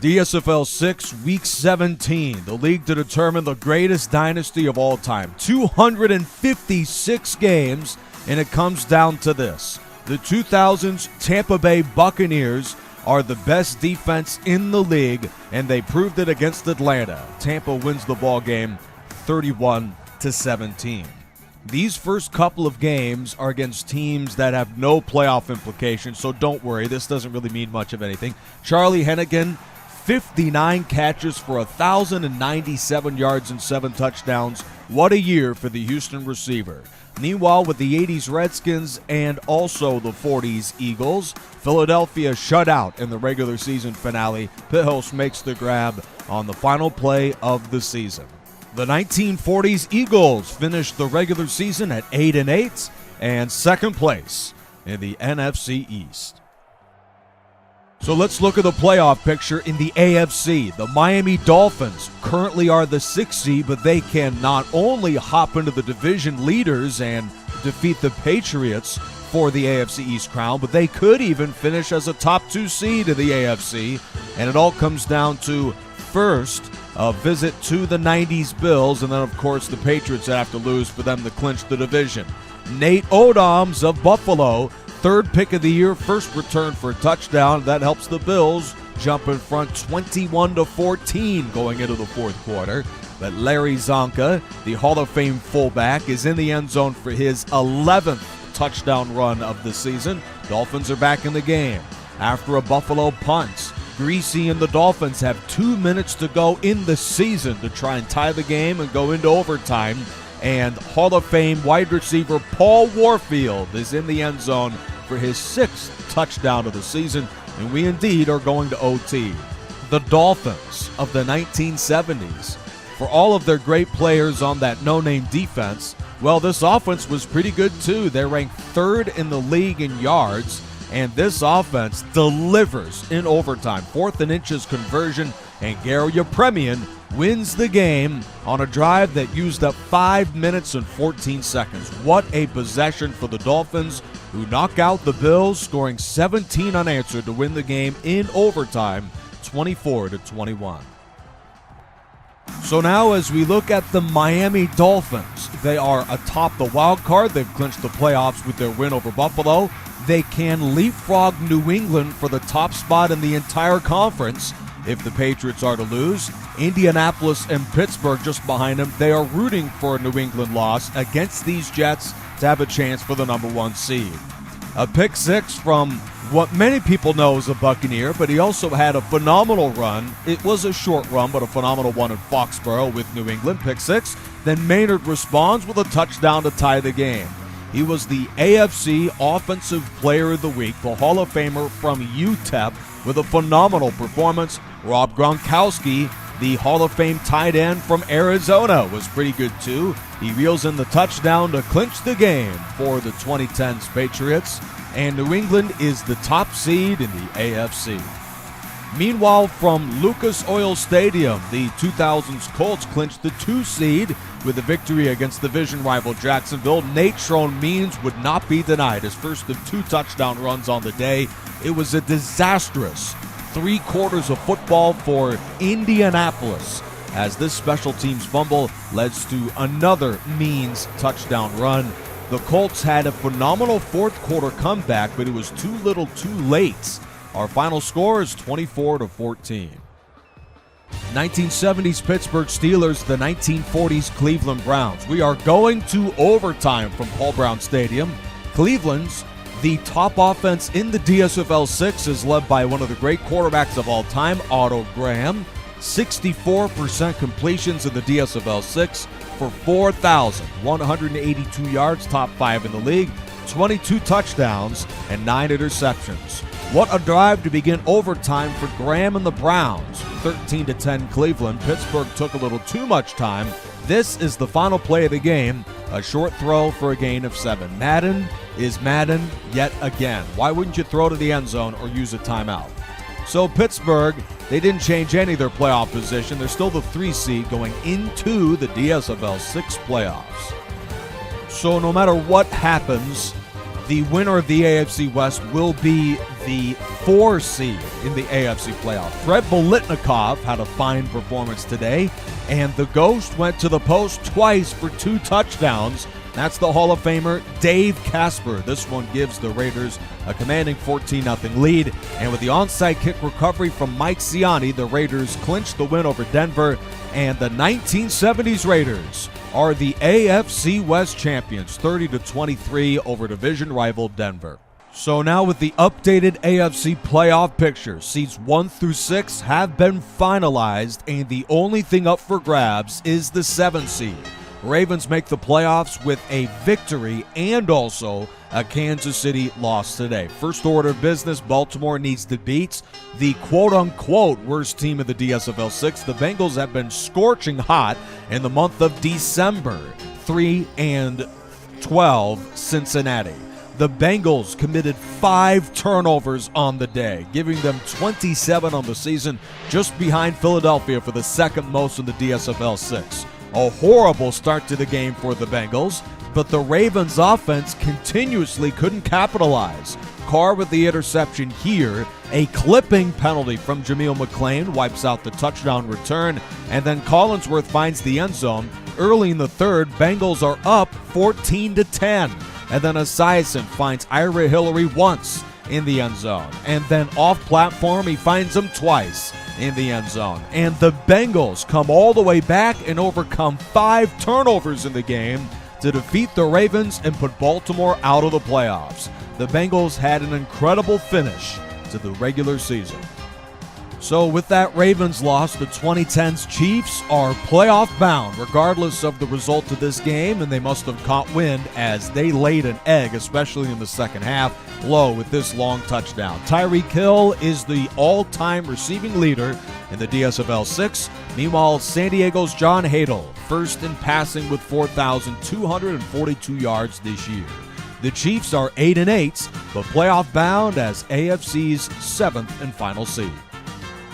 DSFL 6, Week 17, the league to determine the greatest dynasty of all time. 256 games, and it comes down to this. The 2000s Tampa Bay Buccaneers are the best defense in the league, and they proved it against Atlanta. Tampa wins the ball game 31-17. These first couple of games are against teams that have no playoff implications, so don't worry, this doesn't really mean much of anything. Charlie Hennigan, 59 catches for 1,097 yards and 7 touchdowns. What a year for the Houston receiver. Meanwhile, with the 80s Redskins and also the 40s Eagles, Philadelphia shut out in the regular season finale. Pitholz makes the grab on the final play of the season. The 1940s Eagles finished the regular season at 8-8 and second place in the NFC East. So let's look at the playoff picture in the AFC. The Miami Dolphins currently are the 6th seed, but they can not only hop into the division leaders and defeat the Patriots for the AFC East crown, but they could even finish as a top 2 seed in the AFC. And it all comes down to first a visit to the 90s Bills, and then of course the Patriots have to lose for them to clinch the division. Nate Odoms of Buffalo, 3rd pick of the year, first return for a touchdown. That helps the Bills jump in front 21-14 going into the fourth quarter. But Larry Zonka, the Hall of Fame fullback, is in the end zone for his 11th touchdown run of the season. Dolphins are back in the game after a Buffalo punt. Greasy and the Dolphins have 2 minutes to go in the season to try and tie the game and go into overtime. And Hall of Fame wide receiver Paul Warfield is in the end zone for his 6th touchdown of the season, and we indeed are going to OT. The Dolphins of the 1970s, for all of their great players on that no-name defense, well, this offense was pretty good too. They're ranked 3rd in the league in yards, and this offense delivers in overtime. 4th and inches conversion, and Garo Yepremian wins the game on a drive that used up 5 minutes and 14 seconds. What a possession for the Dolphins, who knock out the Bills, scoring 17 unanswered to win the game in overtime, 24-21. So now as we look at the Miami Dolphins, they are atop the wild card. They've clinched the playoffs with their win over Buffalo. They can leapfrog New England for the top spot in the entire conference if the Patriots are to lose. Indianapolis and Pittsburgh just behind them. They are rooting for a New England loss against these Jets to have a chance for the number 1 seed. A pick 6 from what many people know as a Buccaneer, but he also had a phenomenal run. It was a short run, but a phenomenal one in Foxborough with New England. Pick 6. Then Maynard responds with a touchdown to tie the game. He was the AFC Offensive Player of the Week, the Hall of Famer from UTEP with a phenomenal performance. Rob Gronkowski, the Hall of Fame tight end from Arizona, was pretty good too. He reels in the touchdown to clinch the game for the 2010s Patriots, and New England is the top seed in the AFC. Meanwhile, from Lucas Oil Stadium, the 2000s Colts clinched the 2 seed with a victory against division rival Jacksonville. Nate Schroen Means would not be denied his first of 2 touchdown runs on the day. It was a disastrous 3 quarters of football for Indianapolis as this special teams fumble leads to another Means touchdown run. The Colts had a phenomenal fourth quarter comeback, but it was too little too late. Our final score is 24-14. 1970s Pittsburgh Steelers, the 1940s Cleveland Browns. We are going to overtime from Paul Brown Stadium. Cleveland's the top offense in the DSFL 6 is led by one of the great quarterbacks of all time, Otto Graham. 64% completions in the DSFL 6 for 4,182 yards, top 5 in the league, 22 touchdowns, and 9 interceptions. What a drive to begin overtime for Graham and the Browns. 13-10 Cleveland. Pittsburgh took a little too much time. This is the final play of the game. A short throw for a gain of 7. Madden is Madden yet again. Why wouldn't you throw to the end zone or use a timeout? So Pittsburgh, they didn't change any of their playoff position. They're still the 3 seed going into the DSFL 6 playoffs. So no matter what happens, the winner of the AFC West will be the 4 seed in the AFC playoff. Fred Biletnikoff had a fine performance today, and the Ghost went to the post twice for 2 touchdowns. That's the Hall of Famer Dave Casper. This one gives the Raiders a commanding 14-0 lead. And with the onside kick recovery from Mike Siani, the Raiders clinched the win over Denver. And the 1970s Raiders are the AFC West champions, 30-23 over division rival Denver. So now with the updated AFC playoff picture, seeds 1 through 6 have been finalized, and the only thing up for grabs is the 7 seed. Ravens make the playoffs with a victory and also a Kansas City loss today. First order of business, Baltimore needs to beat the quote-unquote worst team of the DSFL 6. The Bengals have been scorching hot in the month of December, 3-12 Cincinnati. The Bengals committed 5 turnovers on the day, giving them 27 on the season, just behind Philadelphia for the second most in the DSFL 6. A horrible start to the game for the Bengals, but the Ravens' offense continuously couldn't capitalize. Carr with the interception here, a clipping penalty from Jameel McClain wipes out the touchdown return, and then Collinsworth finds the end zone. Early in the third, Bengals are up 14-10, and then Esiason finds Ira Hillary once in the end zone, and then off platform he finds him twice in the end zone. And the Bengals come all the way back and overcome 5 turnovers in the game to defeat the Ravens and put Baltimore out of the playoffs. The Bengals had an incredible finish to the regular season. So with that Ravens loss, the 2010s Chiefs are playoff bound regardless of the result of this game, and they must have caught wind as they laid an egg, especially in the second half, low with this long touchdown. Tyreek Hill is the all-time receiving leader in the DSFL 6. Meanwhile, San Diego's John Hadel, first in passing with 4,242 yards this year. The Chiefs are 8-8, but playoff bound as AFC's 7th and final seed.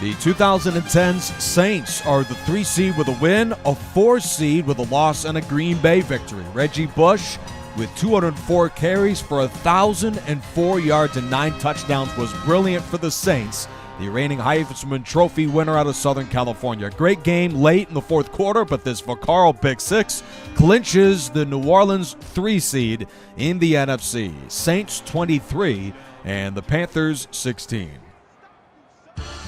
The 2010s Saints are the 3 seed with a win, a 4 seed with a loss, and a Green Bay victory. Reggie Bush with 204 carries for 1,004 yards and 9 touchdowns was brilliant for the Saints, the reigning Heisman Trophy winner out of Southern California. Great game late in the fourth quarter, but this Vaccaro pick 6 clinches the New Orleans 3 seed in the NFC. Saints 23 and the Panthers 16.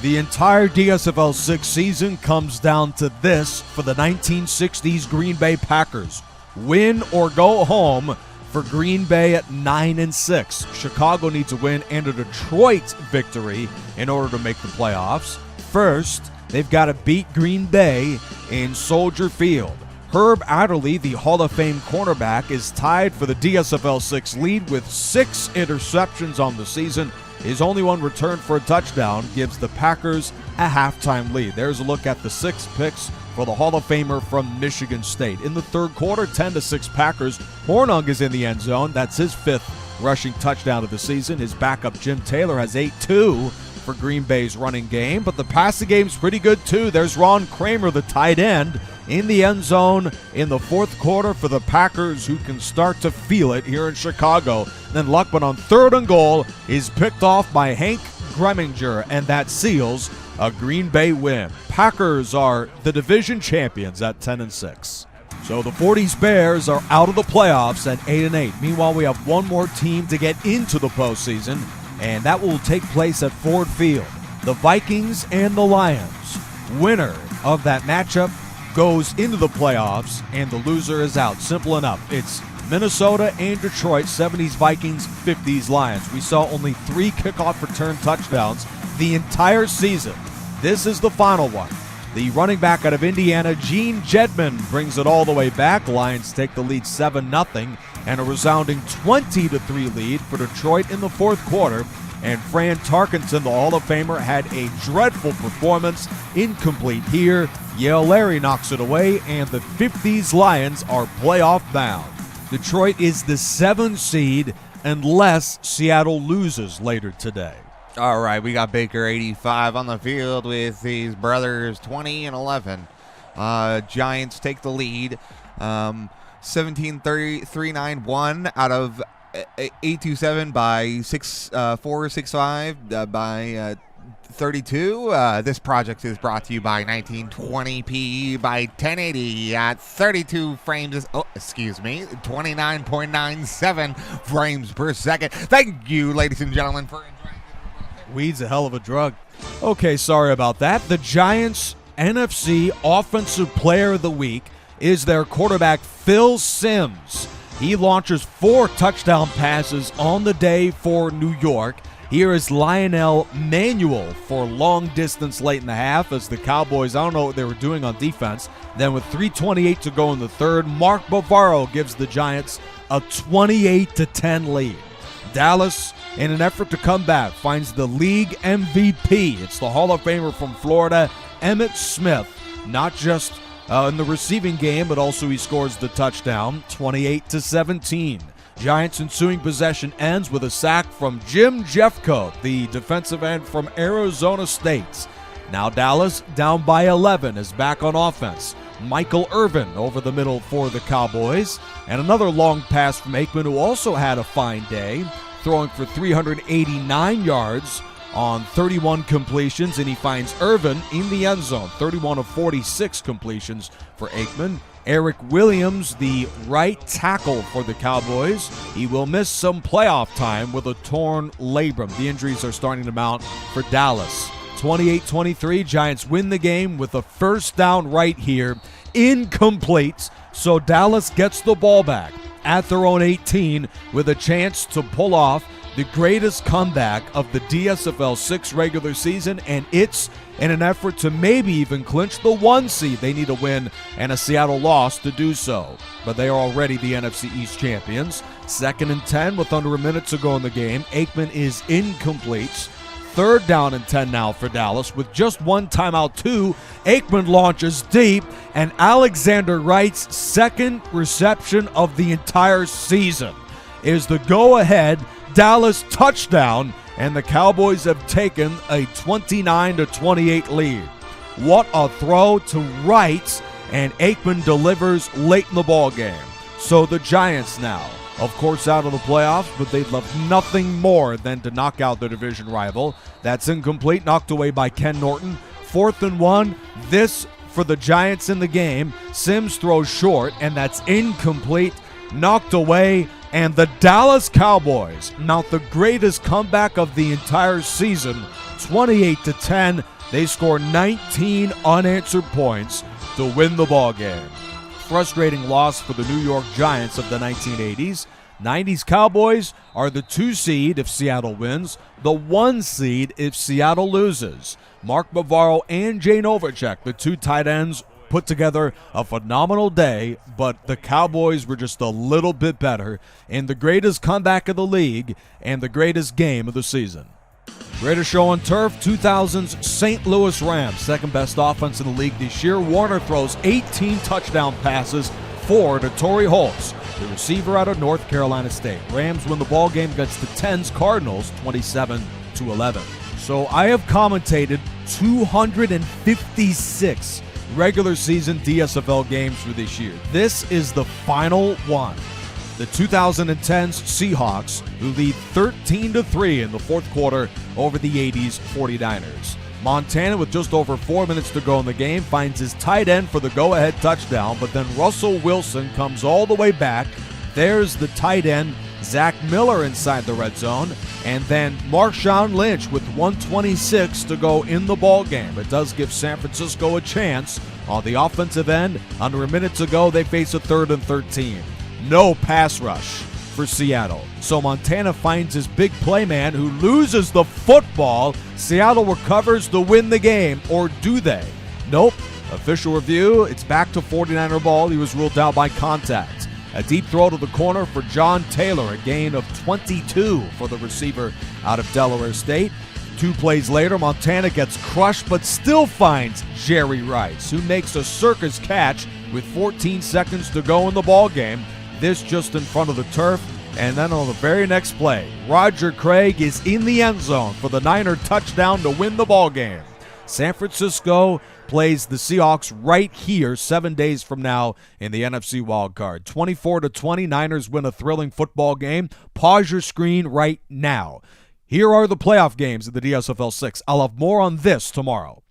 The entire DSFL 6 season comes down to this for the 1960s Green Bay Packers. Win or go home for Green Bay at 9-6. Chicago needs a win and a Detroit victory in order to make the playoffs. First, they've got to beat Green Bay in Soldier Field. Herb Adderley, the Hall of Fame cornerback, is tied for the DSFL 6 lead with 6 interceptions on the season. His only one return for a touchdown gives the Packers a halftime lead. There's a look at the 6 picks for the Hall of Famer from Michigan State. In the third quarter, 10-6 Packers. Hornung is in the end zone. That's his 5th rushing touchdown of the season. His backup, Jim Taylor, has 8-2 for Green Bay's running game. But the passing game's pretty good, too. There's Ron Kramer, the tight end, in the end zone in the fourth quarter for the Packers, who can start to feel it here in Chicago. Then Luckman on 3rd and goal is picked off by Hank Greminger, and that seals a Green Bay win. Packers are the division champions at 10-6. So the 40s Bears are out of the playoffs at 8-8. Meanwhile, we have one more team to get into the postseason, and that will take place at Ford Field. The Vikings and the Lions. Winner of that matchup goes into the playoffs, and the loser is out. Simple enough. It's Minnesota and Detroit, 70s Vikings, 50s Lions. We saw only 3 kickoff return touchdowns the entire season. This is the final one. The running back out of Indiana, Gene Jedman, brings it all the way back. Lions take the lead 7-0, and a resounding 20-3 lead for Detroit in the fourth quarter. And Fran Tarkenton, the Hall of Famer, had a dreadful performance. Incomplete here. Yale Larry knocks it away, and the 50s Lions are playoff bound. Detroit is the 7th seed unless Seattle loses later today. All right, we got Baker 85 on the field with these brothers 20-11. Giants take the lead. 17-3-9-1 out of 827 by 465 by 32. This project is brought to you by 1920p by 1080 at 32 frames. 29.97 frames per second. Thank you, ladies and gentlemen, for enjoying. Weed's a hell of a drug. Okay, sorry about that. The Giants' NFC Offensive Player of the Week is their quarterback, Phil Simms. He launches 4 touchdown passes on the day for New York. Here is Lionel Manuel for long distance late in the half as the Cowboys, I don't know what they were doing on defense. Then with 3:28 to go in the third, Mark Bavaro gives the Giants a 28-10 lead. Dallas, in an effort to come back, finds the league MVP. It's the Hall of Famer from Florida, Emmitt Smith. Not just in the receiving game, but also he scores the touchdown, 28-17. Giants' ensuing possession ends with a sack from Jim Jeffcoat, the defensive end from Arizona State. Now Dallas, down by 11, is back on offense. Michael Irvin over the middle for the Cowboys. And another long pass from Aikman, who also had a fine day, throwing for 389 yards on 31 completions, and he finds Irvin in the end zone. 31 of 46 completions for Aikman. Eric Williams, the right tackle for the Cowboys, he will miss some playoff time with a torn labrum. The injuries are starting to mount for Dallas. 28-23, Giants win the game with a first down right here. Incomplete, so Dallas gets the ball back at their own 18 with a chance to pull off the greatest comeback of the DSFL 6 regular season, and it's in an effort to maybe even clinch the 1 seed. They need a win and a Seattle loss to do so, but they are already the NFC East champions. 2nd and 10 with under a minute to go in the game. Aikman is incomplete. 3rd down and 10 now for Dallas with just 1 timeout, 2. Aikman launches deep, and Alexander Wright's 2nd reception of the entire season is the go-ahead Dallas touchdown, and the Cowboys have taken a 29-28 lead. What a throw to Wright, and Aikman delivers late in the ball game. So the Giants now, of course, out of the playoffs, but they'd love nothing more than to knock out their division rival. That's incomplete, knocked away by Ken Norton. 4th and 1, this for the Giants in the game. Simms throws short, and that's incomplete, knocked away. And the Dallas Cowboys mount the greatest comeback of the entire season, 28-10. They score 19 unanswered points to win the ball game. Frustrating loss for the New York Giants of the 1980s. 90s Cowboys are the 2 seed if Seattle wins, the 1 seed if Seattle loses. Mark Bavaro and Jay Novacek, the 2 tight ends, put together a phenomenal day, but the Cowboys were just a little bit better in the greatest comeback of the league and the greatest game of the season. Greatest show on turf, 2000's St. Louis Rams, 2nd best offense in the league this year. Warner throws 18 touchdown passes, 4 to Torrey Holtz, the receiver out of North Carolina State. Rams win the ball game against the 10's Cardinals, 27-11. So I have commentated 256 regular season DSFL games for this year. This is the final one. The 2010's Seahawks, who lead 13-3 in the 4th quarter over the 80s 49ers. Montana, with just over 4 minutes to go in the game, finds his tight end for the go-ahead touchdown, but then Russell Wilson comes all the way back. There's the tight end, Zach Miller, inside the red zone, and then Marshawn Lynch with 1:26 to go in the ball game. It does give San Francisco a chance on the offensive end. Under a minute to go, they face a 3rd and 13. No pass rush for Seattle. So Montana finds his big play man who loses the football. Seattle recovers to win the game, or do they? Nope. Official review, it's back to 49er ball. He was ruled out by contact. A deep throw to the corner for John Taylor, a gain of 22 for the receiver out of Delaware State. 2 plays later, Montana gets crushed but still finds Jerry Rice, who makes a circus catch with 14 seconds to go in the ball game. This just in front of the turf. And then on the very next play, Roger Craig is in the end zone for the Niner touchdown to win the ball game. San Francisco plays the Seahawks right here 7 days from now in the NFC wildcard. 24-20, Niners win a thrilling football game. Pause your screen right now. Here are the playoff games of the DSFL 6. I'll have more on this tomorrow.